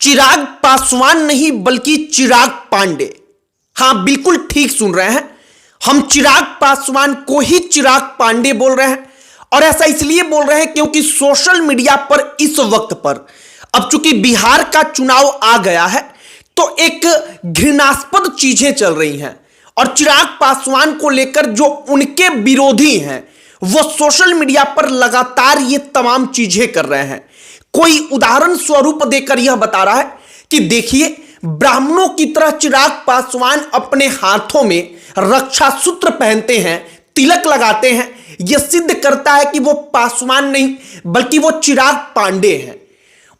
चिराग पासवान नहीं बल्कि चिराग पांडे। हां, बिल्कुल ठीक सुन रहे हैं। हम चिराग पासवान को ही चिराग पांडे बोल रहे हैं और ऐसा इसलिए बोल रहे हैं क्योंकि सोशल मीडिया पर इस वक्त पर अब चूंकि बिहार का चुनाव आ गया है तो एक घृणास्पद चीजें चल रही हैं और चिराग पासवान को लेकर जो उनके विरोधी हैं वो सोशल मीडिया पर लगातार ये तमाम चीजें कर रहे हैं। कोई उदाहरण स्वरूप देकर यह बता रहा है कि देखिए, ब्राह्मणों की तरह चिराग पासवान अपने हाथों में रक्षा सूत्र पहनते हैं, तिलक लगाते हैं। यह सिद्ध करता है कि वो पासवान नहीं बल्कि वो चिराग पांडे हैं।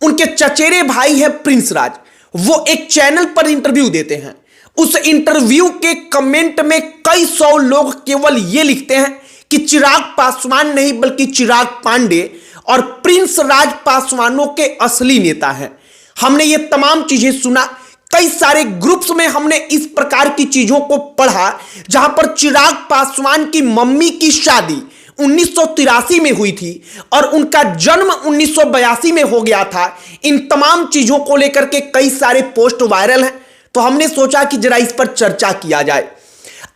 उनके चचेरे भाई है प्रिंस राज, वो एक चैनल पर इंटरव्यू देते हैं। उस इंटरव्यू के कमेंट में कई सौ लोग केवल यह लिखते हैं कि चिराग पासवान नहीं बल्कि चिराग पांडे और प्रिंस राज पासवानों के असली नेता हैं। हमने ये तमाम चीजें सुना, कई सारे ग्रुप्स में हमने इस प्रकार की चीजों को पढ़ा जहां पर चिराग पासवान की मम्मी की शादी 1983 में हुई थी और उनका जन्म 1982 में हो गया था। इन तमाम चीजों को लेकर के कई सारे पोस्ट वायरल हैं, तो हमने सोचा कि जरा इस पर चर्चा किया जाए।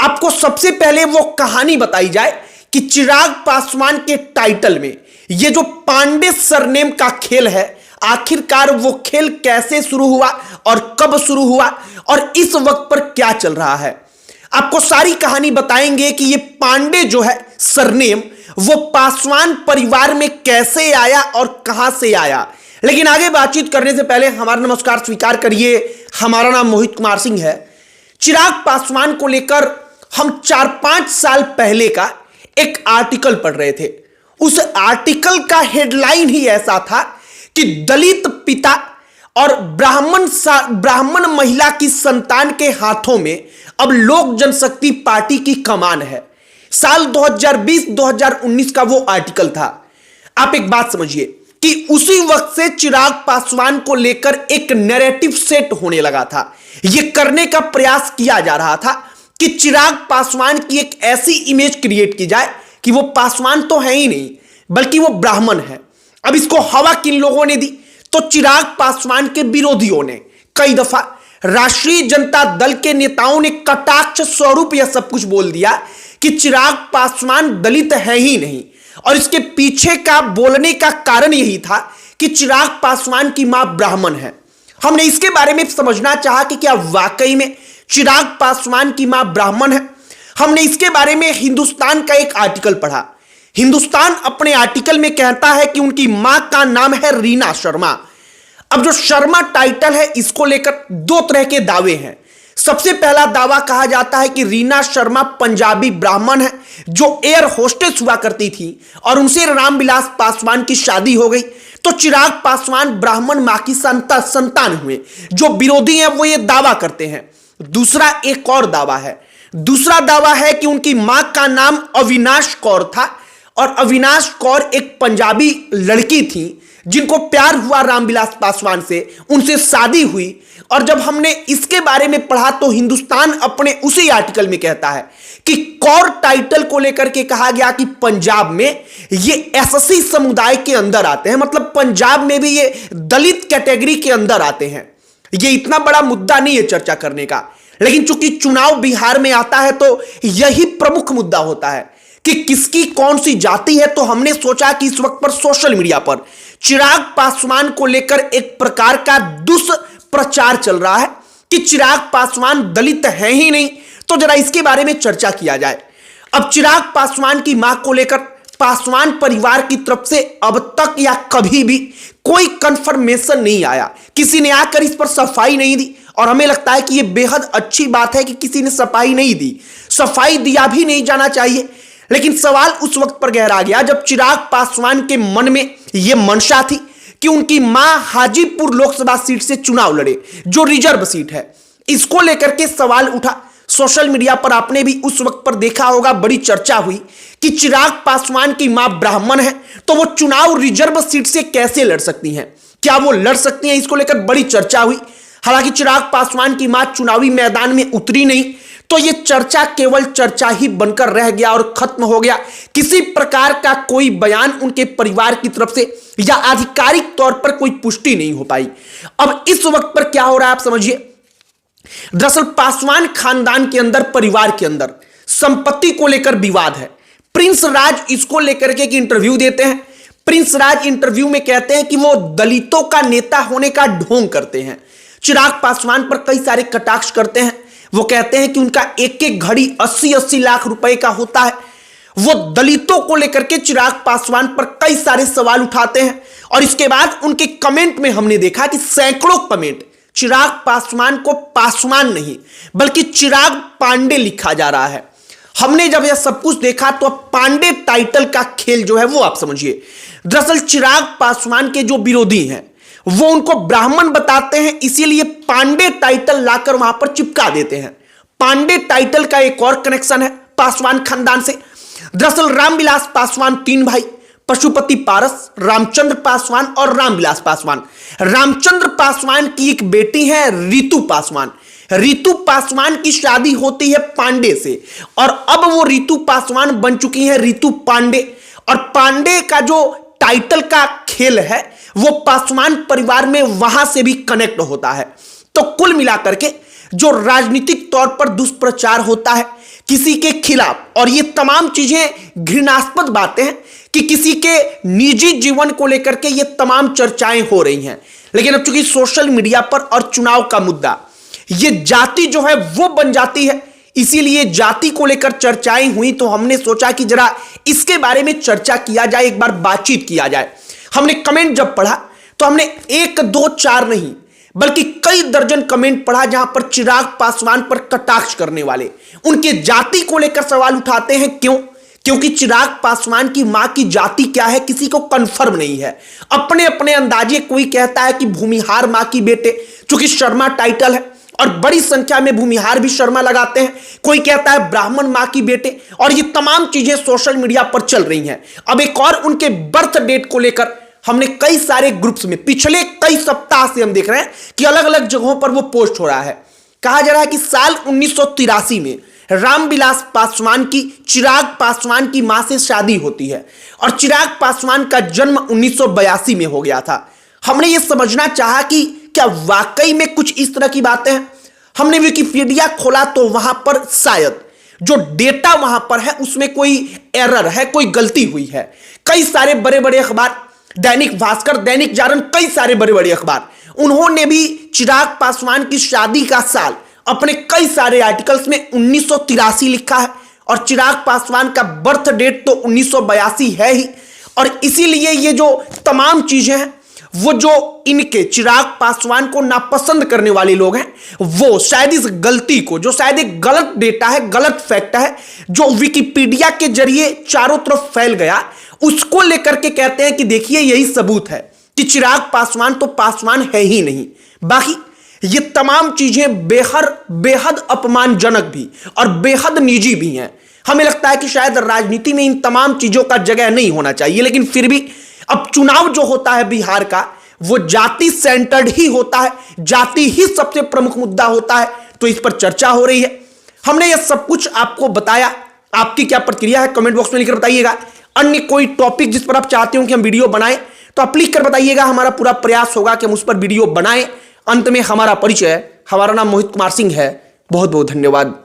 आपको सबसे पहले वो कहानी बताई जाए कि चिराग पासवान के टाइटल में ये जो पांडे सरनेम का खेल है, आखिरकार वो खेल कैसे शुरू हुआ और कब शुरू हुआ और इस वक्त पर क्या चल रहा है। आपको सारी कहानी बताएंगे कि ये पांडे जो है सरनेम वो पासवान परिवार में कैसे आया और कहां से आया। लेकिन आगे बातचीत करने से पहले हमारा नमस्कार स्वीकार करिए। हमारा नाम मोहित कुमार सिंह है। चिराग पासवान को लेकर हम 4-5 साल पहले का एक आर्टिकल पढ़ रहे थे। उस आर्टिकल का हेडलाइन ही ऐसा था कि दलित पिता और ब्राह्मण महिला की संतान के हाथों में अब लोक जनशक्ति पार्टी की कमान है। साल 2020-2019 का वो आर्टिकल था। आप एक बात समझिए कि उसी वक्त से चिराग पासवान को लेकर एक नैरेटिव सेट होने लगा था। यह करने का प्रयास किया जा रहा था कि चिराग पासवान की एक ऐसी इमेज क्रिएट की जाए कि वो पासवान तो है ही नहीं बल्कि वो ब्राह्मण है। अब इसको हवा किन लोगों ने दी? तो चिराग पासवान के विरोधियों ने कई दफा, राष्ट्रीय जनता दल के नेताओं ने कटाक्ष स्वरूप यह सब कुछ बोल दिया कि चिराग पासवान दलित है ही नहीं। और इसके पीछे का बोलने का कारण यही था कि चिराग पासवान की मां ब्राह्मण है। हमने इसके बारे में समझना चाहा कि क्या वाकई में चिराग पासवान की मां ब्राह्मण है। हमने इसके बारे में हिंदुस्तान का एक आर्टिकल पढ़ा। हिंदुस्तान अपने आर्टिकल में कहता है कि उनकी मां का नाम है रीना शर्मा। अब जो शर्मा टाइटल है इसको लेकर दो तरह के दावे हैं। सबसे पहला दावा कहा जाता है कि रीना शर्मा पंजाबी ब्राह्मण है जो एयर होस्टेस हुआ करती थी और उनसे रामविलास पासवान की शादी हो गई, तो चिराग पासवान ब्राह्मण मां की संतान हुए। जो विरोधी हैं वो ये दावा करते हैं। दूसरा एक और दावा है। दूसरा दावा है कि उनकी मां का नाम अविनाश कौर था और अविनाश कौर एक पंजाबी लड़की थी जिनको प्यार हुआ रामविलास पासवान से, उनसे शादी हुई। और जब हमने इसके बारे में पढ़ा तो हिंदुस्तान अपने उसी आर्टिकल में कहता है कि कौर टाइटल को लेकर के कहा गया कि पंजाब में ये एससी समुदाय के अंदर आते हैं, मतलब पंजाब में भी ये दलित कैटेगरी के अंदर आते हैं। ये इतना बड़ा मुद्दा नहीं है चर्चा करने का, लेकिन चूंकि चुनाव बिहार में आता है तो यही प्रमुख मुद्दा होता है कि किसकी कौन सी जाति है। तो हमने सोचा कि इस वक्त पर सोशल मीडिया पर चिराग पासवान को लेकर एक प्रकार का दुष्प्रचार चल रहा है कि चिराग पासवान दलित है ही नहीं, तो जरा इसके बारे में चर्चा किया जाए। अब चिराग पासवान की मां को लेकर पासवान परिवार की तरफ से अब तक या कभी भी कोई कंफर्मेशन नहीं आया। किसी ने आकर इस पर सफाई नहीं दी और हमें लगता है कि यह बेहद अच्छी बात है कि किसी ने सफाई नहीं दी। सफाई दिया भी नहीं जाना चाहिए। लेकिन सवाल उस वक्त पर गहरा गया जब चिराग पासवान के मन में यह मंशा थी कि उनकी मां हाजीपुर लोकसभा सीट से चुनाव लड़े जो रिजर्व सीट है। इसको लेकर के सवाल उठा। सोशल मीडिया पर आपने भी उस वक्त पर देखा होगा, बड़ी चर्चा हुई कि चिराग पासवान की मां ब्राह्मण है तो वो चुनाव रिजर्व सीट से कैसे लड़ सकती हैं, क्या वो लड़ सकती हैं, इसको लेकर बड़ी चर्चा हुई। हालांकि चिराग पासवान की मां चुनावी मैदान में उतरी नहीं, तो ये चर्चा केवल चर्चा ही बनकर रह गया और खत्म हो गया। किसी प्रकार का कोई बयान उनके परिवार की तरफ से या आधिकारिक तौर पर कोई पुष्टि नहीं हो पाई। अब इस वक्त पर क्या हो रहा है आप समझिए। दरअसल पासवान खानदान के अंदर, परिवार के अंदर संपत्ति को लेकर विवाद है। प्रिंस राज इसको लेकर के एक इंटरव्यू देते हैं। प्रिंस राज इंटरव्यू में कहते हैं कि वो दलितों का नेता होने का ढोंग करते हैं। चिराग पासवान पर कई सारे कटाक्ष करते हैं। वो कहते हैं कि उनका एक एक घड़ी 80-80 लाख रुपए का होता है। वो दलितों को लेकर के चिराग पासवान पर कई सारे सवाल उठाते हैं और इसके बाद उनके कमेंट में हमने देखा कि सैकड़ों कमेंट चिराग पासवान को पासवान नहीं बल्कि चिराग पांडे लिखा जा रहा है। हमने जब यह सब कुछ देखा तो पांडे टाइटल का खेल जो है वो आप समझिए। दरअसल चिराग पासवान के जो विरोधी हैं वो उनको ब्राह्मण बताते हैं, इसीलिए पांडे टाइटल लाकर वहां पर चिपका देते हैं। पांडे टाइटल का एक और कनेक्शन है पासवान खानदान से। दरअसल रामविलास पासवान 3 भाई, पशुपति पारस, रामचंद्र पासवान और रामविलास पासवान। रामचंद्र पासवान की एक बेटी है रितु पासवान। रितु पासवान की शादी होती है पांडे से और अब वो रितु पासवान बन चुकी है रितु पांडे। और पांडे का जो टाइटल का खेल है वो पासवान परिवार में वहां से भी कनेक्ट होता है। तो कुल मिलाकर के जो राजनीतिक तौर पर दुष्प्रचार होता है किसी के खिलाफ, और ये तमाम चीजें घृणास्पद बातें हैं कि किसी के निजी जीवन को लेकर के ये तमाम चर्चाएं हो रही हैं। लेकिन अब चूंकि सोशल मीडिया पर और चुनाव का मुद्दा ये जाति जो है वो बन जाती है, इसीलिए जाति को लेकर चर्चाएं हुई तो हमने सोचा कि जरा इसके बारे में चर्चा किया जाए, एक बार बातचीत किया जाए। हमने कमेंट जब पढ़ा तो हमने 1, 2, 4 नहीं बल्कि कई दर्जन कमेंट पढ़ा जहां पर चिराग पासवान पर कटाक्ष करने वाले उनके जाति को लेकर सवाल उठाते हैं। क्यों? क्योंकि चिराग पासवान की मां की जाति क्या है किसी को कंफर्म नहीं है। अपने अपने अंदाजे कोई कहता है कि भूमिहार मां की बेटे, चूंकि शर्मा टाइटल है और बड़ी संख्या में भूमिहार भी शर्मा लगाते हैं। कोई कहता है ब्राह्मण मां की बेटे, और ये तमाम चीजें सोशल मीडिया पर चल रही हैं। अब एक और उनके बर्थ डेट को लेकर हमने कई सारे ग्रुप्स में पिछले कई सप्ताह से हम देख रहे हैं कि अलग अलग जगहों पर वो पोस्ट हो रहा है। कहा जा रहा है कि साल 1983 में रामविलास पासवान की चिराग पासवान की मां से शादी होती है और चिराग पासवान का जन्म 1982 में हो गया था। हमने ये समझना चाहा कि क्या वाकई में कुछ इस तरह की बातें हैं। हमने विकिपीडिया खोला तो वहां पर शायद जो डेटा वहां पर है उसमें कोई एरर है, कोई गलती हुई है। कई सारे बड़े बड़े अखबार, दैनिक भास्कर, दैनिक जागरण, कई सारे बड़े बड़े अखबार, उन्होंने भी चिराग पासवान की शादी का साल अपने कई सारे आर्टिकल्स में 1983 लिखा है और चिराग पासवान का बर्थ डेट तो 1982 है ही। और इसीलिए ये जो तमाम चीजें हैं वो जो इनके चिराग पासवान को नापसंद करने वाले लोग हैं वो शायद इस गलती को, जो शायद एक गलत डेटा है, गलत फैक्ट है, जो विकिपीडिया के जरिए चारों तरफ फैल गया, उसको लेकर के कहते हैं कि देखिए यही सबूत है कि चिराग पासवान तो पासवान है ही नहीं। बाकी ये तमाम चीजें बेहद अपमानजनक भी और बेहद निजी भी हैं। हमें लगता है कि शायद राजनीति में इन तमाम चीजों का जगह नहीं होना चाहिए, लेकिन फिर भी अब चुनाव जो होता है बिहार का वो जाति सेंटर्ड ही होता है, जाति ही सबसे प्रमुख मुद्दा होता है, तो इस पर चर्चा हो रही है। हमने ये सब कुछ आपको बताया। आपकी क्या प्रतिक्रिया है कमेंट बॉक्स में लिखकर बताइएगा। अन्य कोई टॉपिक जिस पर आप चाहते हो कि हम वीडियो बनाएं तो आप लिख कर बताइएगा। हमारा पूरा प्रयास होगा कि हम उस पर वीडियो बनाएं। अंत में हमारा परिचय, हमारा नाम मोहित कुमार सिंह है। बहुत बहुत धन्यवाद।